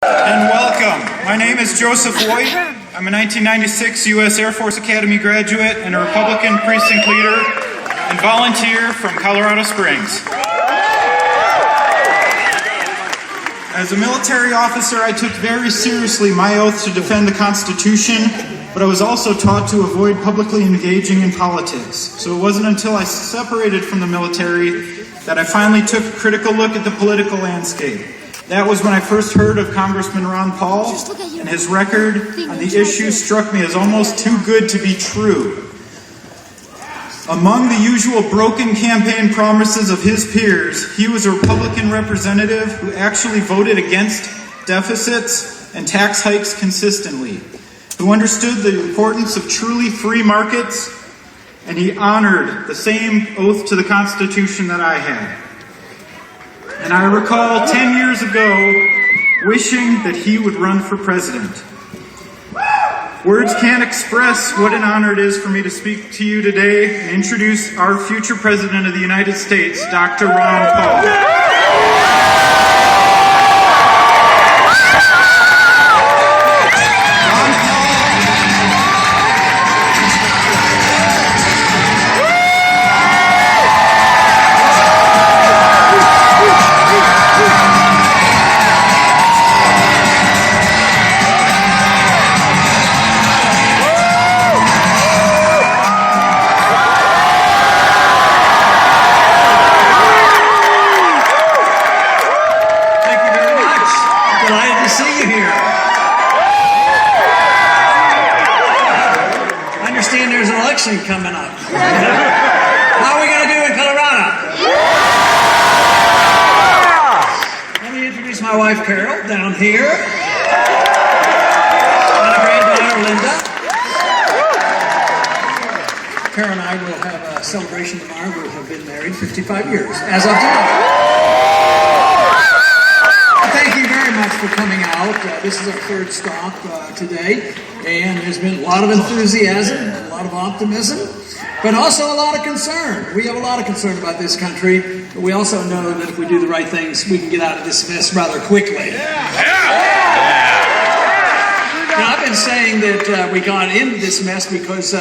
And welcome. My name is Joseph White. I'm a 1996 U.S. Air Force Academy graduate and a Republican precinct leader and volunteer from Colorado Springs. As a military officer, I took very seriously my oath to defend the Constitution, but I was also taught to avoid publicly engaging in politics. So it wasn't until I separated from the military that I finally took a critical look at the political landscape. That was when I first heard of Congressman Ron Paul, and his record on the issue struck me as almost too good to be true. Among the usual broken campaign promises of his peers, he was a Republican representative who actually voted against deficits and tax hikes consistently, who understood the importance of truly free markets, and he honored the same oath to the Constitution that I had. And I recall 10 years ago wishing that he would run for president. Words can't express what an honor it is for me to speak to you today and introduce our future President of the United States, Dr. Ron Paul. Coming up. How are we going to do in Colorado? Let me introduce my wife Carol down here. My granddaughter Linda. Carol and I will have a celebration tomorrow. We'll have been married 55 years as of today. Thank you very much for coming out. This is our third stop today, and there's been a lot of enthusiasm, a lot of optimism, but also a lot of concern. We have a lot of concern about this country, but we also know that if we do the right things, we can get out of this mess rather quickly. Now, I've been saying that we got into this mess because,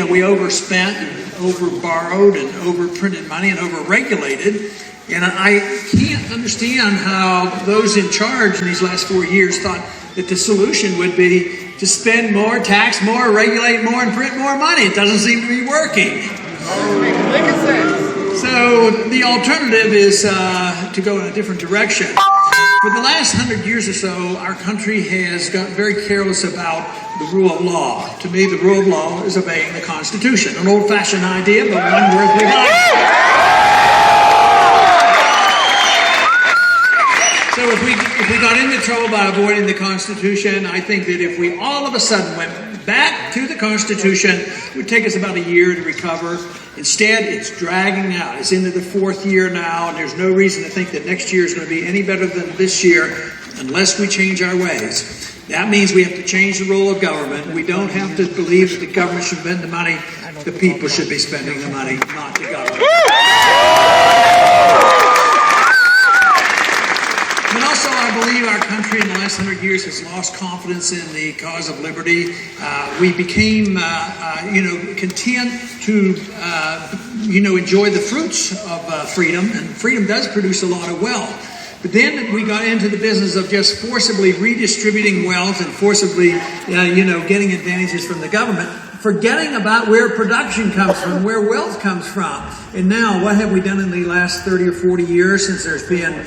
we overspent and over-borrowed and over-printed money and over-regulated. And I can't understand how those in charge in these last 4 years thought that the solution would be to spend more, tax more, regulate more, and print more money. It doesn't seem to be working. So the alternative is to go in a different direction. For the last 100 years or so, our country has gotten very careless about the rule of law. To me, the rule of law is obeying the Constitution. An old-fashioned idea, but one worth reviving. So if we got into trouble by avoiding the Constitution, I think that if we all of a sudden went back to the Constitution, it would take us about a year to recover. Instead, it's dragging out. It's into the fourth year now, and there's no reason to think that next year is going to be any better than this year unless we change our ways. That means we have to change the role of government. We don't have to believe that the government should spend the money. The people should be spending the money, not the government. But also, I believe our country in the last 100 years has lost confidence in the cause of liberty. We became, content to, enjoy the fruits of freedom, and freedom does produce a lot of wealth. But then we got into the business of just forcibly redistributing wealth and forcibly, getting advantages from the government, forgetting about where production comes from, where wealth comes from. And now, what have we done in the last 30 or 40 years since there's been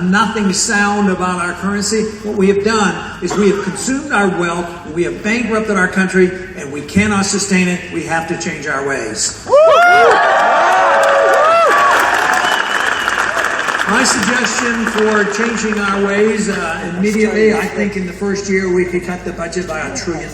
nothing sound about our currency? What we have done is we have consumed our wealth, we have bankrupted our country, and we cannot sustain it. We have to change our ways. My suggestion for changing our ways immediately, I think in the first year we could cut the budget by $1 trillion.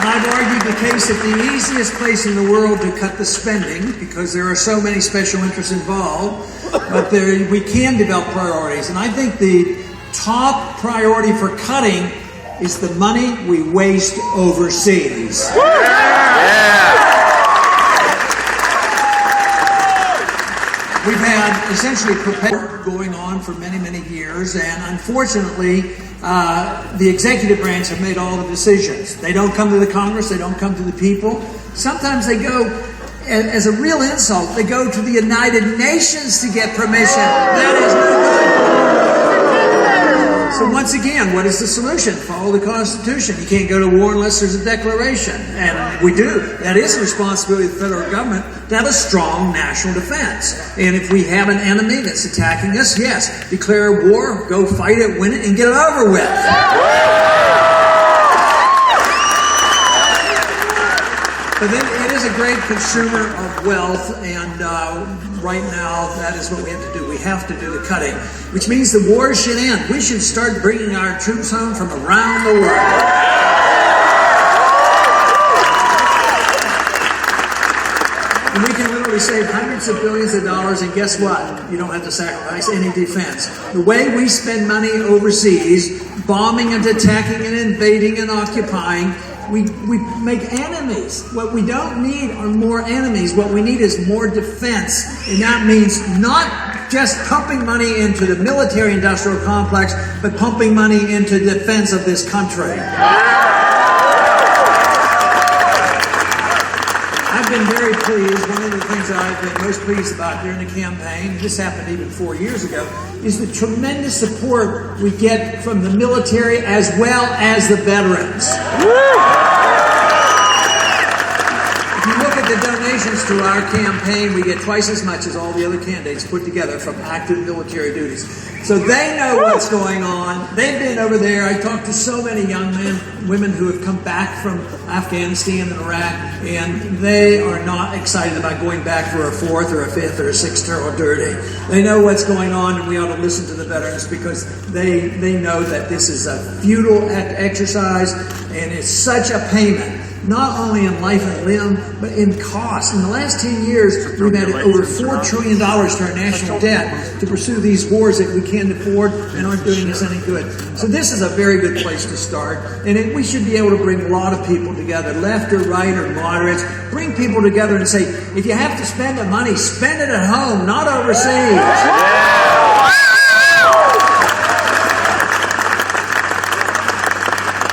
I've argued the case that the easiest place in the world to cut the spending, because there are so many special interests involved, but we can develop priorities. And I think the top priority for cutting is the money we waste overseas. We've had essentially perpetual going on for many, many years, and unfortunately, the executive branch have made all the decisions. They don't come to the Congress, they don't come to the people. Sometimes they go, as a real insult, they go to the United Nations to get permission. That is no good. So once again, what is the solution? Follow the Constitution. You can't go to war unless there's a declaration. And we do. That is the responsibility of the federal government to have a strong national defense. And if we have an enemy that's attacking us, yes, declare war, go fight it, win it, and get it over with. But then it is a great consumer of wealth, and right now that is what we have to do. We have to do the cutting, which means the war should end. We should start bringing our troops home from around the world. And we can literally save hundreds of billions of dollars, and guess what? You don't have to sacrifice any defense. The way we spend money overseas, bombing and attacking and invading and occupying, we make enemies. What we don't need are more enemies. What we need is more defense. And that means not just pumping money into the military-industrial complex, but pumping money into the defense of this country. I've been very pleased. One of the things that I've been most pleased about during the campaign, this happened even 4 years ago, is the tremendous support we get from the military as well as the veterans. If you look at the donations to our campaign, we get twice as much as all the other candidates put together from active military duties. So they know what's going on. They've been over there. I talked to so many young men, women who have come back from Afghanistan and Iraq, and they are not excited about going back for a fourth or a fifth or a sixth tour of dirty. They know what's going on, and we ought to listen to the veterans because they know that this is a futile exercise, and it's such a payment, not only in life and limb, but in cost. In the last 10 years, we've added over $4 trillion to our national debt to pursue these wars that we can't afford and aren't doing us any good. So this is a very good place to start. And we should be able to bring a lot of people together, left or right or moderates, bring people together and say, if you have to spend the money, spend it at home, not overseas.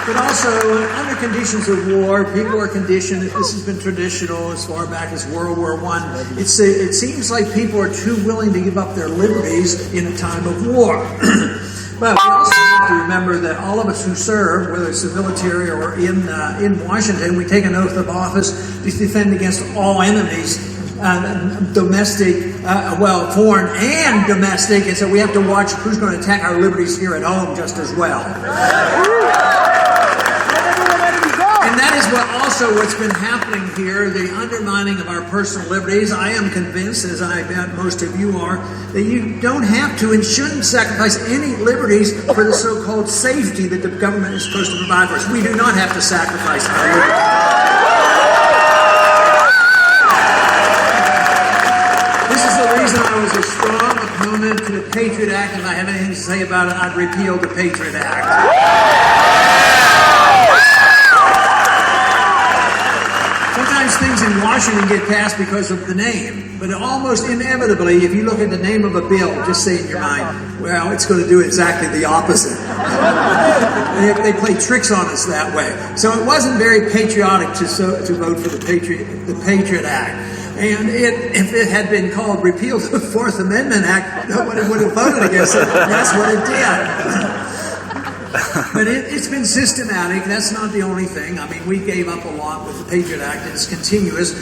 But also, under conditions of war, people are conditioned, this has been traditional as far back as World War I, it seems like people are too willing to give up their liberties in a time of war. But we also have to remember that all of us who serve, whether it's the military or in Washington, we take an oath of office to defend against all enemies, domestic, foreign and domestic, and so we have to watch who's going to attack our liberties here at home just as well. And that is what's been happening here, the undermining of our personal liberties. I am convinced, as I bet most of you are, that you don't have to and shouldn't sacrifice any liberties for the so-called safety that the government is supposed to provide for us. We do not have to sacrifice our liberties. This is the reason I was a strong opponent to the Patriot Act. If I have anything to say about it, I'd repeal the Patriot Act. Sometimes things in Washington get passed because of the name, but almost inevitably, if you look at the name of a bill, just say in your mind, well, it's going to do exactly the opposite. They play tricks on us that way. So it wasn't very patriotic to vote for the Patriot Act. And if it had been called Repeal the Fourth Amendment Act, nobody would have voted against it. That's what it did. But it's been systematic. That's not the only thing. I mean, we gave up a lot with the Patriot Act. It's continuous.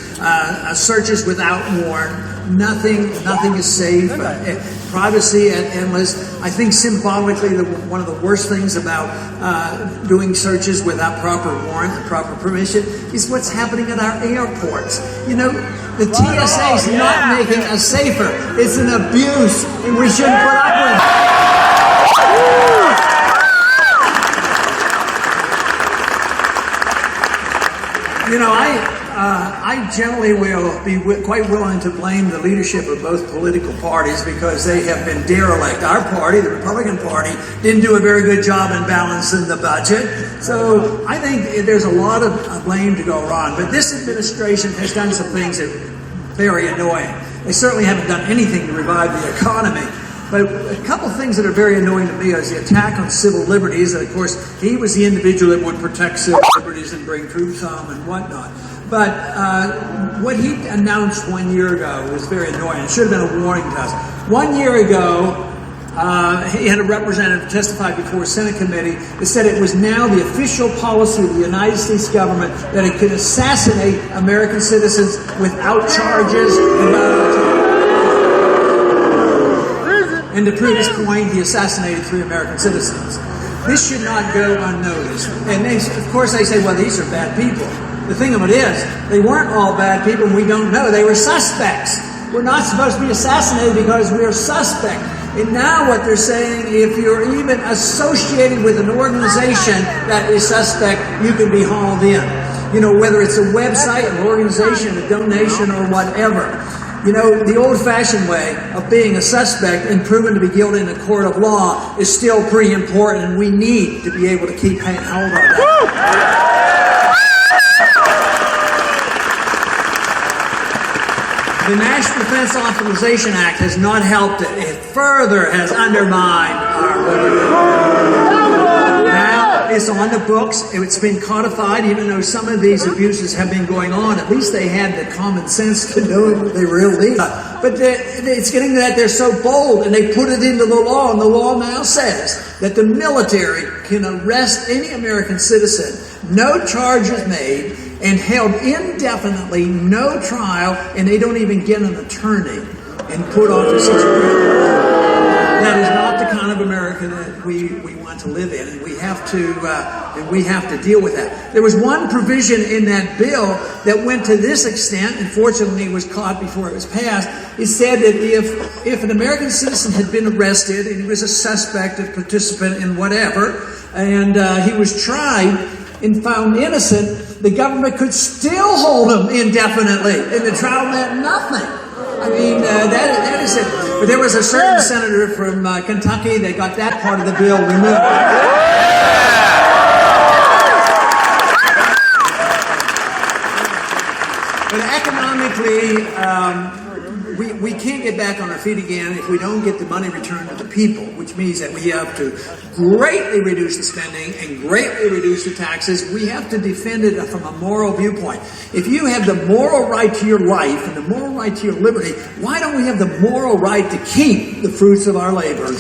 Searches without warrant. Nothing is safe. Privacy at endless. I think symbolically, one of the worst things about doing searches without proper warrant and proper permission is what's happening at our airports. You know, the TSA is not making us safer. It's an abuse, and we shouldn't put up with it. You know, I generally will be quite willing to blame the leadership of both political parties because they have been derelict. Our party, the Republican Party, didn't do a very good job in balancing the budget. So I think there's a lot of blame to go around. But this administration has done some things that are very annoying. They certainly haven't done anything to revive the economy. But a couple things that are very annoying to me is the attack on civil liberties. And of course, he was the individual that would protect civil liberties and bring troops home and whatnot. But what he announced 1 year ago was very annoying. It should have been a warning to us. 1 year ago, he had a representative testify before a Senate committee that said it was now the official policy of the United States government that it could assassinate American citizens without charges and without. And to prove his point, he assassinated 3 American citizens. This should not go unnoticed. And of course they say, well, these are bad people. The thing of it is, they weren't all bad people, and we don't know. They were suspects. We're not supposed to be assassinated because we are suspect. And now what they're saying, if you're even associated with an organization that is suspect, you can be hauled in. You know, whether it's a website, an organization, a donation, or whatever. You know, the old-fashioned way of being a suspect and proven to be guilty in a court of law is still pretty important, and we need to be able to keep hold on that. The National Defense Authorization Act has not helped it. It further has undermined our liberty. Now it's on the books. It's been codified, even though some of these abuses have been going on. At least they had the common sense to know they were illegal. But it's getting that they're so bold, and they put it into the law, and the law now says that the military can arrest any American citizen, no charges made, and held indefinitely, no trial, and they don't even get an attorney and put off a situation. That is not the kind of America that we want to live in, and we have to deal with that. There was one provision in that bill that went to this extent, and fortunately was caught before it was passed. It said that if an American citizen had been arrested and he was a suspect, a participant in whatever, and he was tried and found innocent, the government could still hold him indefinitely, and the trial meant nothing. I mean, that is it. But there was a certain senator from Kentucky that got that part of the bill removed. But economically, we can't get back on our feet again if we don't get the money returned to the people, which means that we have to greatly reduce the spending and greatly reduce the taxes. We have to defend it from a moral viewpoint. If you have the moral right to your life and the moral right to your liberty, why don't we have the moral right to keep the fruits of our labor?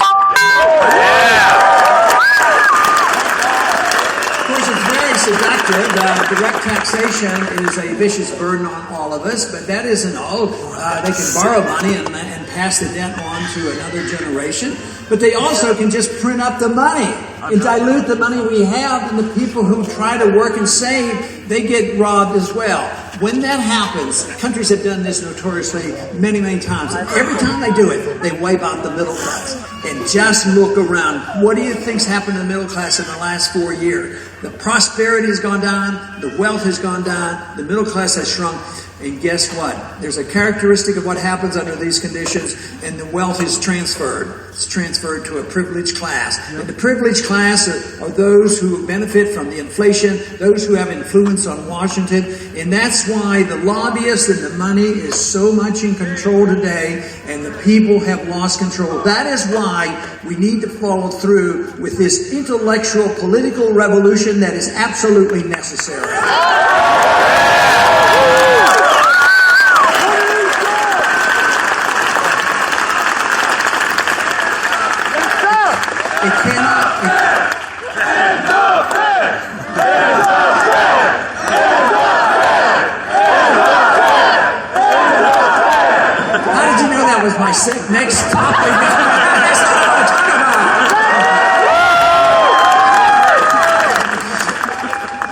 Seductive. Direct taxation is a vicious burden on all of us, but that isn't all. They can borrow money and pass the debt on to another generation, but they also can just print up the money and dilute the money we have, and the people who try to work and save, they get robbed as well. When that happens, countries have done this notoriously many, many times. And every time they do it, they wipe out the middle class. And just look around. What do you think's happened to the middle class in the last 4 years? The prosperity has gone down. The wealth has gone down. The middle class has shrunk. And guess what? There's a characteristic of what happens under these conditions, and the wealth is transferred. It's transferred to a privileged class. And the privileged class are those who benefit from the inflation, those who have influence on Washington. And that's why the lobbyists and the money is so much in control today, and the people have lost control. That is why we need to follow through with this intellectual political revolution that is absolutely necessary. It cannot. How did you know that was my next topic? That's what I want to talk about.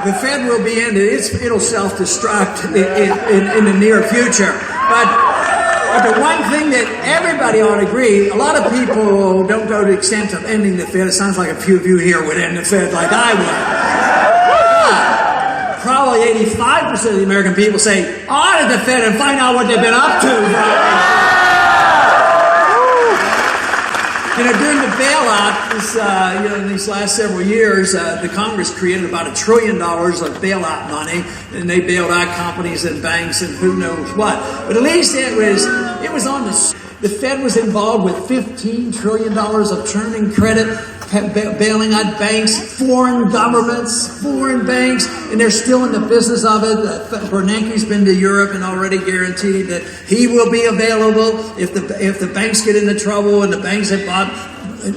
The Fed will be ended. It'll self-destruct in the near future. But the one thing that everybody ought to agree, a lot of people don't go to the extent of ending the Fed. It sounds like a few of you here would end the Fed like I would. Probably 85% of the American people say, audit the Fed and find out what they've been up to. You know, during the bailout, bailout, in these last several years, the Congress created about $1 trillion of bailout money, and they bailed out companies and banks and who knows what. But at least it was on the Fed was involved with $15 trillion of turning credit, bailing out banks, foreign governments, foreign banks, and they're still in the business of it. Bernanke's been to Europe and already guaranteed that he will be available if the banks get into trouble, and the banks have bought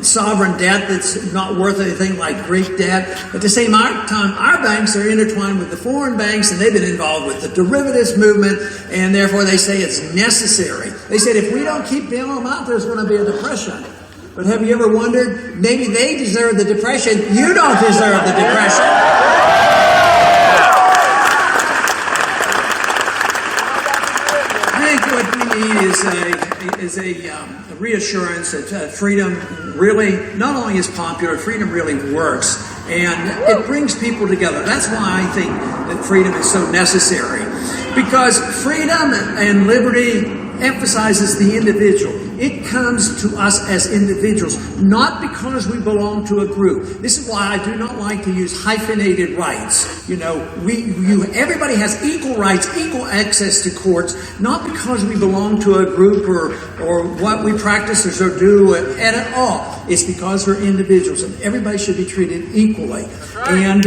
sovereign debt that's not worth anything like Greek debt. At the same time, our banks are intertwined with the foreign banks, and they've been involved with the derivatives movement, and therefore they say it's necessary. They said if we don't keep bailing them out, there's going to be a depression. But have you ever wondered, maybe they deserve the depression, you don't deserve the depression. I think what we need is a reassurance that freedom really not only is popular, freedom really works, and it brings people together. That's why I think that freedom is so necessary, because freedom and liberty emphasizes the individual. It comes to us as individuals, not because we belong to a group. This is why I do not like to use hyphenated rights. Everybody has equal rights, equal access to courts, not because we belong to a group or what we practice or do at all. It's because we're individuals, and everybody should be treated equally. And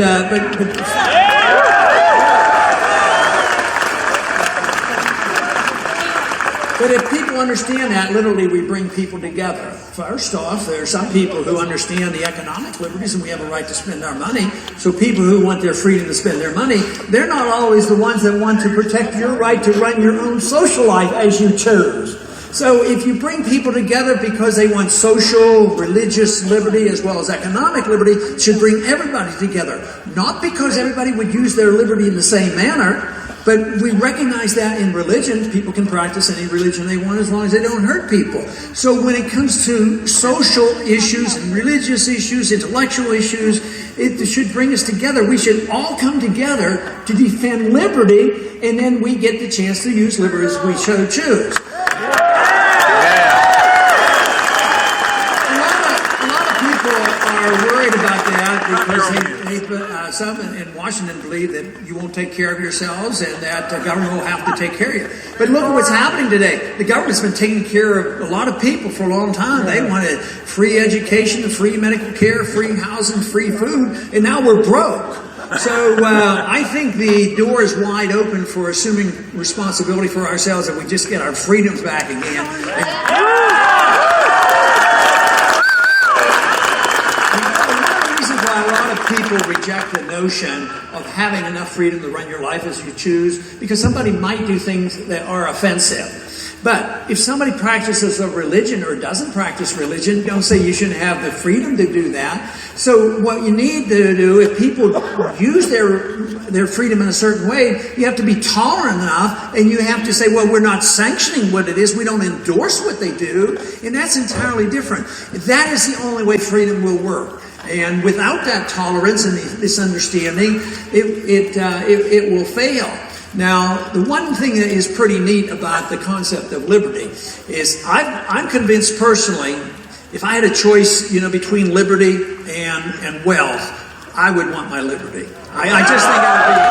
But if people understand that, literally we bring people together. First off, there are some people who understand the economic liberties and we have a right to spend our money. So people who want their freedom to spend their money, they're not always the ones that want to protect your right to run your own social life as you choose. So if you bring people together because they want social, religious liberty as well as economic liberty, it should bring everybody together. Not because everybody would use their liberty in the same manner, but we recognize that in religion, people can practice any religion they want as long as they don't hurt people. So when it comes to social issues and religious issues, intellectual issues, it should bring us together. We should all come together to defend liberty, and then we get the chance to use liberty as we so choose. A lot of people are worried about that because some in Washington believe that you won't take care of yourselves and that the government will have to take care of you. But look at what's happening today. The government's been taking care of a lot of people for a long time. They wanted free education, free medical care, free housing, free food, and now we're broke. So I think the door is wide open for assuming responsibility for ourselves if we just get our freedoms back again. People reject the notion of having enough freedom to run your life as you choose because somebody might do things that are offensive. But if somebody practices a religion or doesn't practice religion, don't say you shouldn't have the freedom to do that. So what you need to do, if people use their freedom in a certain way, you have to be tolerant enough, and you have to say, well, we're not sanctioning what it is. We don't endorse what they do. And that's entirely different. That is the only way freedom will work. And without that tolerance and this understanding, it will fail. Now, the one thing that is pretty neat about the concept of liberty is I'm convinced personally, if I had a choice, between liberty and wealth, I would want my liberty. I just think I would be.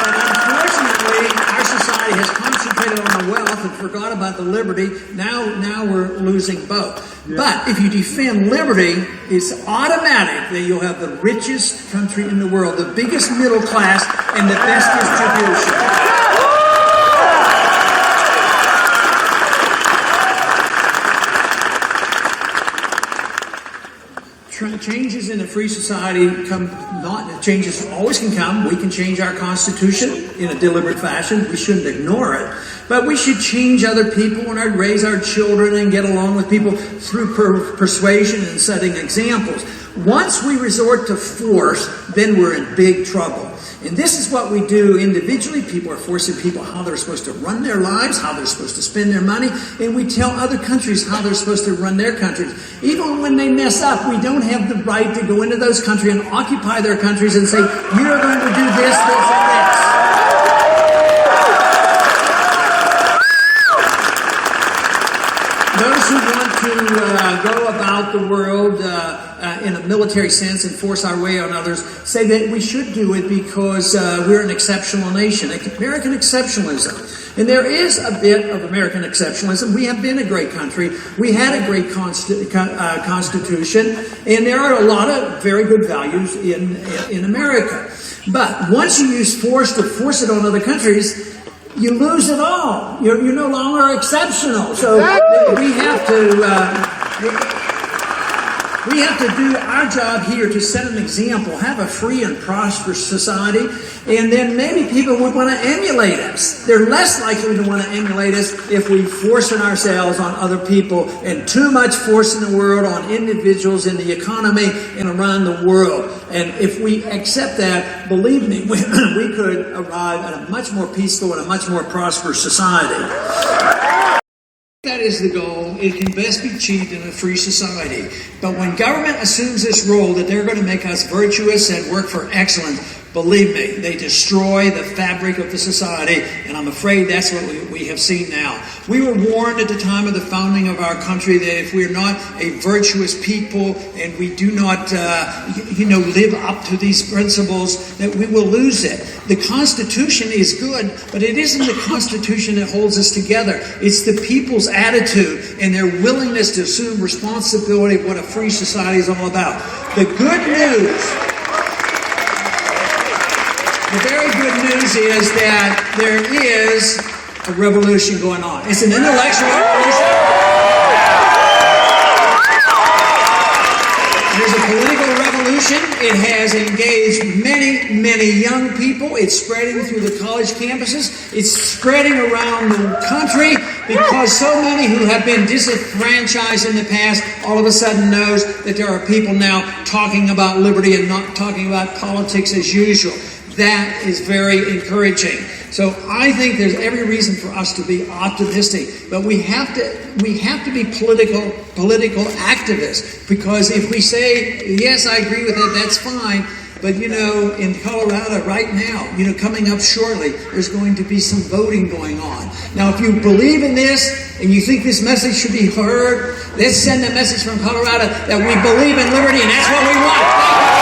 But unfortunately, our society has concentrated on the wealth and forgot about the liberty. Now we're losing both. Yeah. But if you defend liberty, it's automatic that you'll have the richest country in the world, the biggest middle class, and the best distribution. Changes in a free society changes always can come. We can change our constitution in a deliberate fashion. We shouldn't ignore it. But we should change other people and raise our children and get along with people through persuasion and setting examples. Once we resort to force, then we're in big trouble. And this is what we do individually. People are forcing people how they're supposed to run their lives, how they're supposed to spend their money, and we tell other countries how they're supposed to run their countries. Even when they mess up, we don't have the right to go into those countries and occupy their countries and say, you're going to do this, this, and this. those who want to go about the world in a military sense and force our way on others say that we should do it because we're an exceptional nation, American exceptionalism. And there is a bit of American exceptionalism. We have been a great country. We had a great constitution, and there are a lot of very good values in America. But once you use force to force it on other countries, you lose it all. You're no longer exceptional. So we have to do our job here to set an example, have a free and prosperous society, and then maybe people would want to emulate us. They're less likely to want to emulate us if we force ourselves on other people, and too much force in the world on individuals in the economy and around the world. And if we accept that, believe me, we could arrive at a much more peaceful and a much more prosperous society. That is the goal. It can best be achieved in a free society. But when government assumes this role that they're going to make us virtuous and work for excellence, believe me, they destroy the fabric of the society, and I'm afraid that's what we have seen now. We were warned at the time of the founding of our country that if we're not a virtuous people and we do not, live up to these principles, that we will lose it. The Constitution is good, but it isn't the Constitution that holds us together. It's the people's attitude and their willingness to assume responsibility of what a free society is all about. The good news... The very good news is that there is a revolution going on. It's an intellectual revolution. There's a political revolution. It has engaged many, many young people. It's spreading through the college campuses. It's spreading around the country because so many who have been disenfranchised in the past all of a sudden knows that there are people now talking about liberty and not talking about politics as usual. That is very encouraging. So I think there's every reason for us to be optimistic, but we have to be political activists, because if we say, yes, I agree with it, that's fine, but in Colorado right now, coming up shortly, there's going to be some voting going on. Now, if you believe in this and you think this message should be heard, let's send a message from Colorado that we believe in liberty, and that's what we want.